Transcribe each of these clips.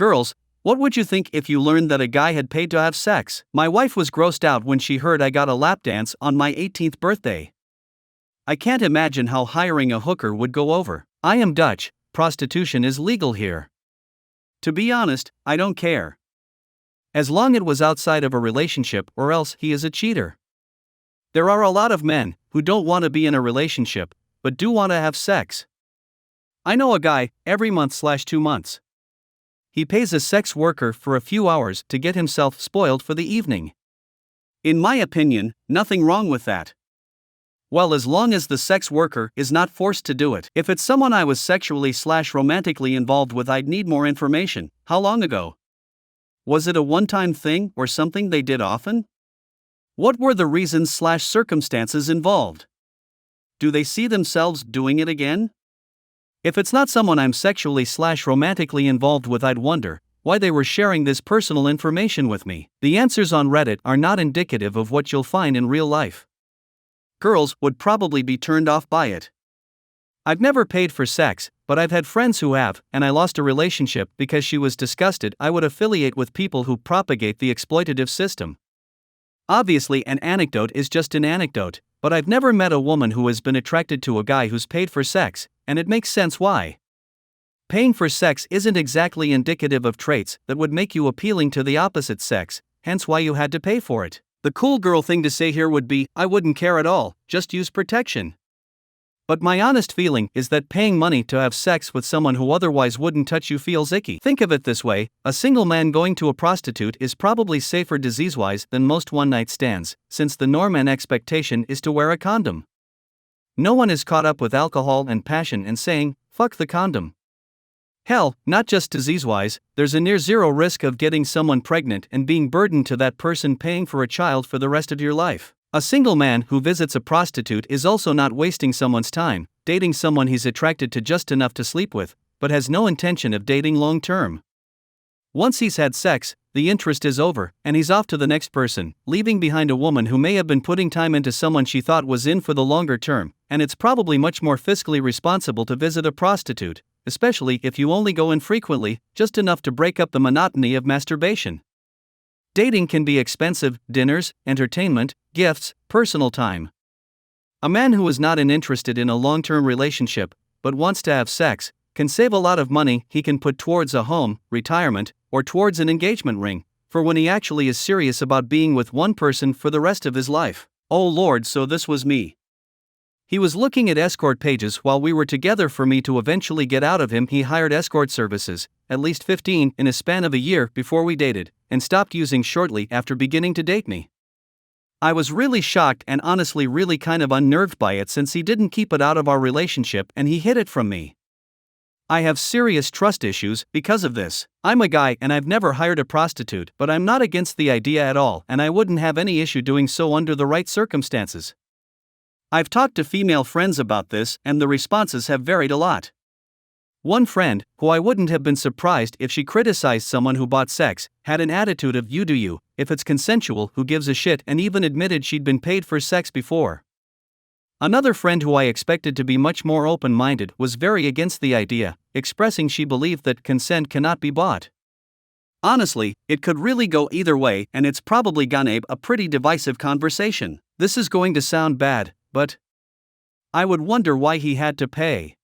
Girls, what would you think if you learned that a guy had paid to have sex? My wife was grossed out when she heard I got a lap dance on my 18th birthday. I can't imagine how hiring a hooker would go over. I am Dutch, prostitution is legal here. To be honest, I don't care. As long as it was outside of a relationship, or else he is a cheater. There are a lot of men who don't want to be in a relationship, but do want to have sex. I know a guy, every month/2 months. He pays a sex worker for a few hours to get himself spoiled for the evening. In my opinion, nothing wrong with that. Well, as long as the sex worker is not forced to do it. If it's someone I was sexually/romantically involved with, I'd need more information. How long ago? Was it a one-time thing or something they did often? What were the reasons/circumstances involved? Do they see themselves doing it again? If it's not someone I'm sexually/romantically involved with, I'd wonder why they were sharing this personal information with me. The answers on Reddit are not indicative of what you'll find in real life. Girls would probably be turned off by it. I've never paid for sex, but I've had friends who have, and I lost a relationship because she was disgusted I would affiliate with people who propagate the exploitative system. Obviously, an anecdote is just an anecdote, but I've never met a woman who has been attracted to a guy who's paid for sex, and it makes sense why. Paying for sex isn't exactly indicative of traits that would make you appealing to the opposite sex, hence why you had to pay for it. The cool girl thing to say here would be, I wouldn't care at all, just use protection. But my honest feeling is that paying money to have sex with someone who otherwise wouldn't touch you feels icky. Think of it this way, a single man going to a prostitute is probably safer disease-wise than most one-night stands, since the norm and expectation is to wear a condom. No one is caught up with alcohol and passion and saying, fuck the condom. Hell, not just disease-wise, there's a near-zero risk of getting someone pregnant and being burdened to that person paying for a child for the rest of your life. A single man who visits a prostitute is also not wasting someone's time, dating someone he's attracted to just enough to sleep with, but has no intention of dating long-term. Once he's had sex, the interest is over, and he's off to the next person, leaving behind a woman who may have been putting time into someone she thought was in for the longer term, and it's probably much more fiscally responsible to visit a prostitute, especially if you only go infrequently, just enough to break up the monotony of masturbation. Dating can be expensive: dinners, entertainment, gifts, personal time. A man who is not interested in a long-term relationship, but wants to have sex, can save a lot of money he can put towards a home, retirement, or towards an engagement ring, for when he actually is serious about being with one person for the rest of his life. Oh Lord, so this was me. He was looking at escort pages while we were together. For me to eventually get out of him, he hired escort services, at least 15 in a span of a year before we dated, and stopped using shortly after beginning to date me. I was really shocked and honestly really kind of unnerved by it, since he didn't keep it out of our relationship and he hid it from me. I have serious trust issues because of this. I'm a guy and I've never hired a prostitute, but I'm not against the idea at all, and I wouldn't have any issue doing so under the right circumstances. I've talked to female friends about this, and the responses have varied a lot. One friend, who I wouldn't have been surprised if she criticized someone who bought sex, had an attitude of "you do you, if it's consensual, who gives a shit," and even admitted she'd been paid for sex before. Another friend, who I expected to be much more open-minded, was very against the idea, expressing she believed that consent cannot be bought. Honestly, it could really go either way, and it's probably gonna be a pretty divisive conversation. This is going to sound bad, but I would wonder why he had to pay.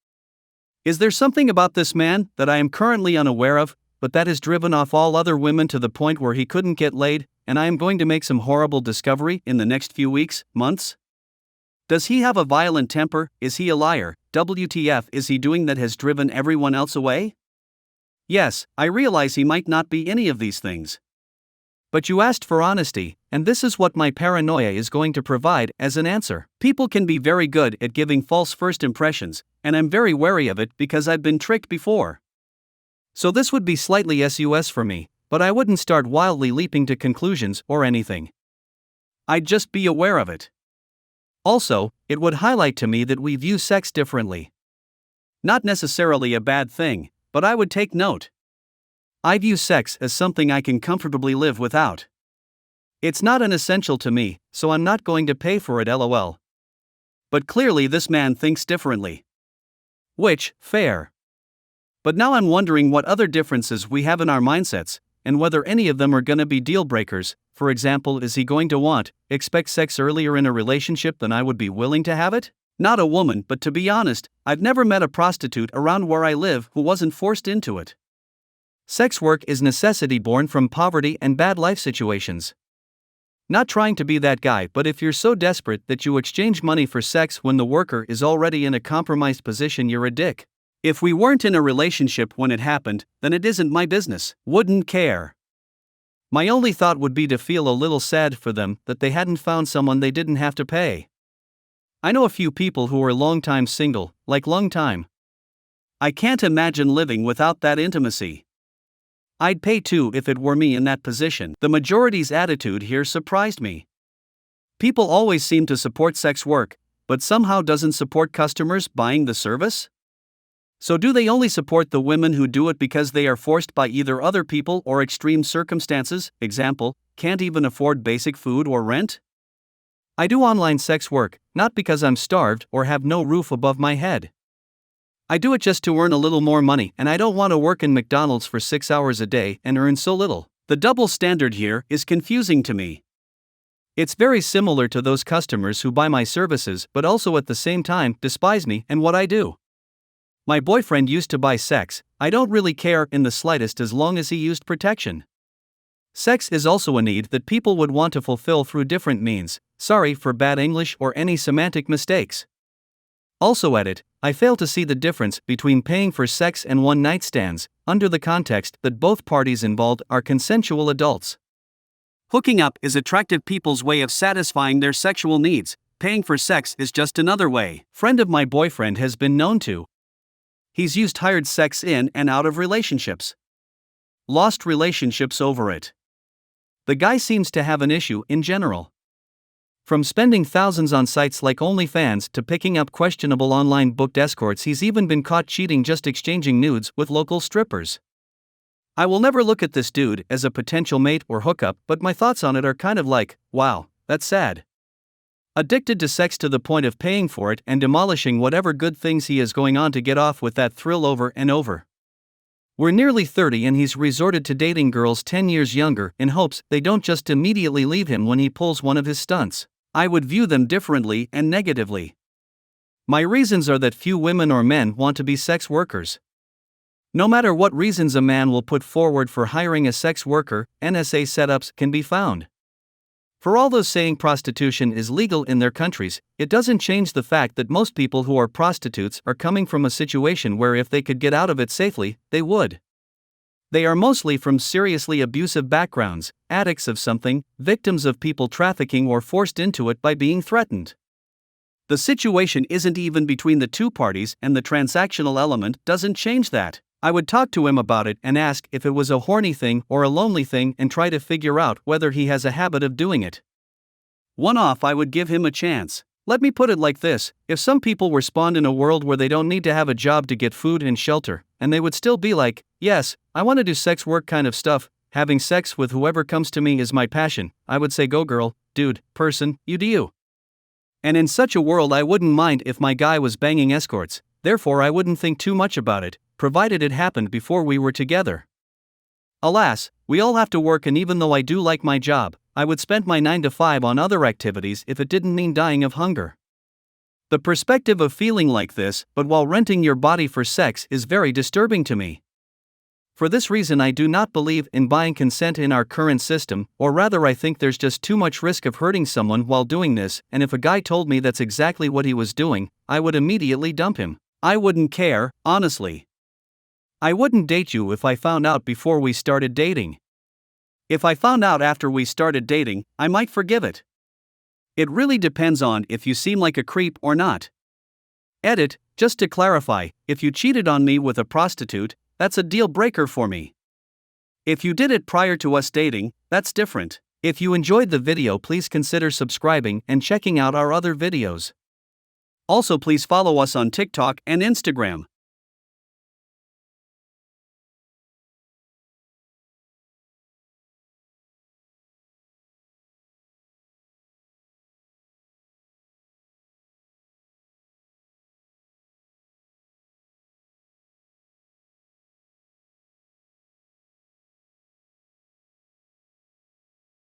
Is there something about this man that I am currently unaware of, but that has driven off all other women to the point where he couldn't get laid, and I am going to make some horrible discovery in the next few weeks, months? Does he have a violent temper? Is he a liar? WTF is he doing that has driven everyone else away? Yes, I realize he might not be any of these things. But you asked for honesty, and this is what my paranoia is going to provide as an answer. People can be very good at giving false first impressions, and I'm very wary of it because I've been tricked before. So this would be slightly sus for me, but I wouldn't start wildly leaping to conclusions or anything. I'd just be aware of it. Also, it would highlight to me that we view sex differently. Not necessarily a bad thing, but I would take note. I view sex as something I can comfortably live without. It's not an essential to me, so I'm not going to pay for it, lol. But clearly this man thinks differently. Which, fair. But now I'm wondering what other differences we have in our mindsets, and whether any of them are gonna be deal breakers. For example, is he going to expect sex earlier in a relationship than I would be willing to have it? Not a woman, but to be honest, I've never met a prostitute around where I live who wasn't forced into it. Sex work is necessity born from poverty and bad life situations. Not trying to be that guy, but if you're so desperate that you exchange money for sex when the worker is already in a compromised position, you're a dick. If we weren't in a relationship when it happened, then it isn't my business. Wouldn't care. My only thought would be to feel a little sad for them that they hadn't found someone they didn't have to pay. I know a few people who are long time single, long time. I can't imagine living without that intimacy. I'd pay too if it were me in that position. The majority's attitude here surprised me. People always seem to support sex work, but somehow doesn't support customers buying the service? So do they only support the women who do it because they are forced by either other people or extreme circumstances, example, can't even afford basic food or rent? I do online sex work, not because I'm starved or have no roof above my head. I do it just to earn a little more money, and I don't want to work in McDonald's for 6 hours a day and earn so little. The double standard here is confusing to me. It's very similar to those customers who buy my services but also at the same time despise me and what I do. My boyfriend used to buy sex. I don't really care in the slightest as long as he used protection. Sex is also a need that people would want to fulfill through different means. Sorry for bad English or any semantic mistakes. Also at it, I fail to see the difference between paying for sex and one-night stands, under the context that both parties involved are consensual adults. Hooking up is attractive people's way of satisfying their sexual needs. Paying for sex is just another way. Friend of my boyfriend has been known to. He's used hired sex in and out of relationships. Lost relationships over it. The guy seems to have an issue in general. From spending thousands on sites like OnlyFans to picking up questionable online booked escorts, he's even been caught cheating just exchanging nudes with local strippers. I will never look at this dude as a potential mate or hookup, but my thoughts on it are kind of like, wow, that's sad. Addicted to sex to the point of paying for it and demolishing whatever good things he has going on to get off with that thrill over and over. We're nearly 30 and he's resorted to dating girls 10 years younger in hopes they don't just immediately leave him when he pulls one of his stunts. I would view them differently and negatively. My reasons are that few women or men want to be sex workers. No matter what reasons a man will put forward for hiring a sex worker, NSA setups can be found. For all those saying prostitution is legal in their countries, it doesn't change the fact that most people who are prostitutes are coming from a situation where if they could get out of it safely, they would. They are mostly from seriously abusive backgrounds, addicts of something, victims of people trafficking or forced into it by being threatened. The situation isn't even between the two parties, and the transactional element doesn't change that. I would talk to him about it and ask if it was a horny thing or a lonely thing and try to figure out whether he has a habit of doing it. One-off, I would give him a chance. Let me put it like this: if some people were spawned in a world where they don't need to have a job to get food and shelter, and they would still be like, yes, I want to do sex work kind of stuff, having sex with whoever comes to me is my passion, I would say go girl, dude, person, you do you. And in such a world I wouldn't mind if my guy was banging escorts, therefore I wouldn't think too much about it, provided it happened before we were together. Alas, we all have to work, and even though I do like my job, I would spend my 9 to 5 on other activities if it didn't mean dying of hunger. The perspective of feeling like this, but while renting your body for sex, is very disturbing to me. For this reason I do not believe in buying consent in our current system, or rather I think there's just too much risk of hurting someone while doing this, and if a guy told me that's exactly what he was doing, I would immediately dump him. I wouldn't care, honestly. I wouldn't date you if I found out before we started dating. If I found out after we started dating, I might forgive it. It really depends on if you seem like a creep or not. Edit, just to clarify, if you cheated on me with a prostitute, that's a deal breaker for me. If you did it prior to us dating, that's different. If you enjoyed the video, please consider subscribing and checking out our other videos. Also, please follow us on TikTok and Instagram.